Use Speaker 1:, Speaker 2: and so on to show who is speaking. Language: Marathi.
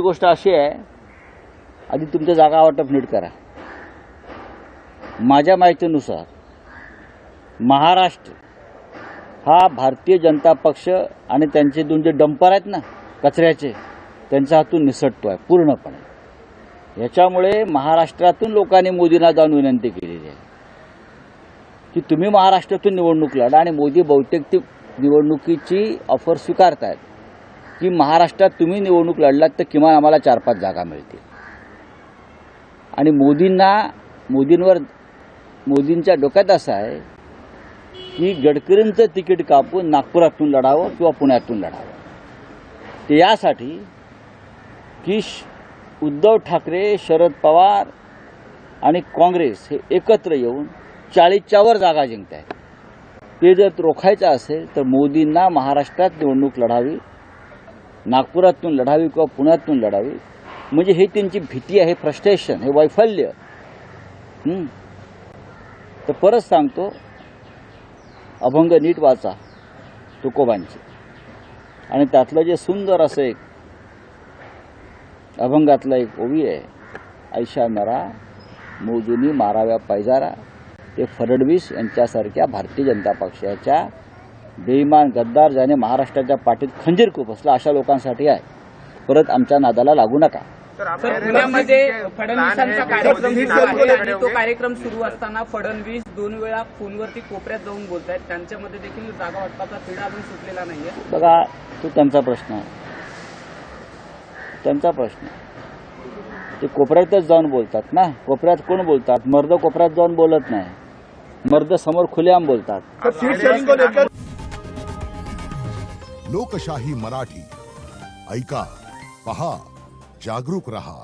Speaker 1: गोष्ट अशी आहे, आधी तुमच्या जागा वाटप नीट करा. माझ्या माहितीनुसार महाराष्ट्र हा भारतीय जनता पक्ष आणि त्यांचे दोन जे डंपर आहेत ना कचऱ्याचे, त्यांच्या हातून निसटतो आहे पूर्णपणे. याच्यामुळे महाराष्ट्रातून लोकांनी मोदींना जाऊन विनंती केलेली आहे की तुम्ही महाराष्ट्रातून निवडणूक लढा, आणि मोदी बहुतेक ती निवडणुकीची ऑफर स्वीकारतायत की महाराष्ट्रात तुम्ही निवडणूक लढलात तर किमान आम्हाला 4-5 जागा मिळतील. आणि मोदींच्या डोक्यात असं आहे की गडकरींचं तिकीट कापून नागपुरातून लढावं किंवा पुण्यातून लढावं. ते यासाठी की उद्धव ठाकरे, शरद पवार आणि काँग्रेस हे एकत्र येऊन 40च्या वर जागा जिंकत आहेत. ते जर रोखायचं असेल तर मोदींना महाराष्ट्रात निवडणूक लढावी, नागपुरातून लढावी किंवा पुण्यातून लढावी. म्हणजे हे त्यांची भीती आहे, फ्रस्ट्रेशन, हे वैफल्य. तर परत सांगतो, अभंग नीट वाचा तुकोबांचे, आणि त्यातलं जे सुंदर असं एक अभंगातलं एक ओवी आहे, ऐशा नरा मोजूनी माराव्या पैजारा. ते फडणवीस यांच्यासारख्या भारतीय जनता पक्षाच्या बेईमान गद्दार ज्याने महाराष्ट्राच्या पाठीत खंजीर खुपसला अशा लोकांसाठी आहे. परत आमच्या नादाला लागू नका.
Speaker 2: सर, पुण्यामध्ये फडणवीसांचा कार्यक्रम सुरू आहे आणि तो कार्यक्रम सुरू असताना फडणवीस 2 वेळा फोनवरती कोपऱ्यात जाऊन बोलतायत. त्यांच्यामध्ये देखील जागा वाटपाचा तिढा अजून सुटलेला नाहीये.
Speaker 1: बघा, तो त्यांचा प्रश्न आहे, त्यांचा प्रश्न. ते कोपऱ्यातच जाऊन बोलतात ना. कोपऱ्यात कोण बोलतात? मर्द कोपऱ्यात जाऊन बोलत नाही, मर्द समोर खुलेआम बोलतात.
Speaker 3: लोकशाही मराठी ऐका, पहा, जागरूक रहा.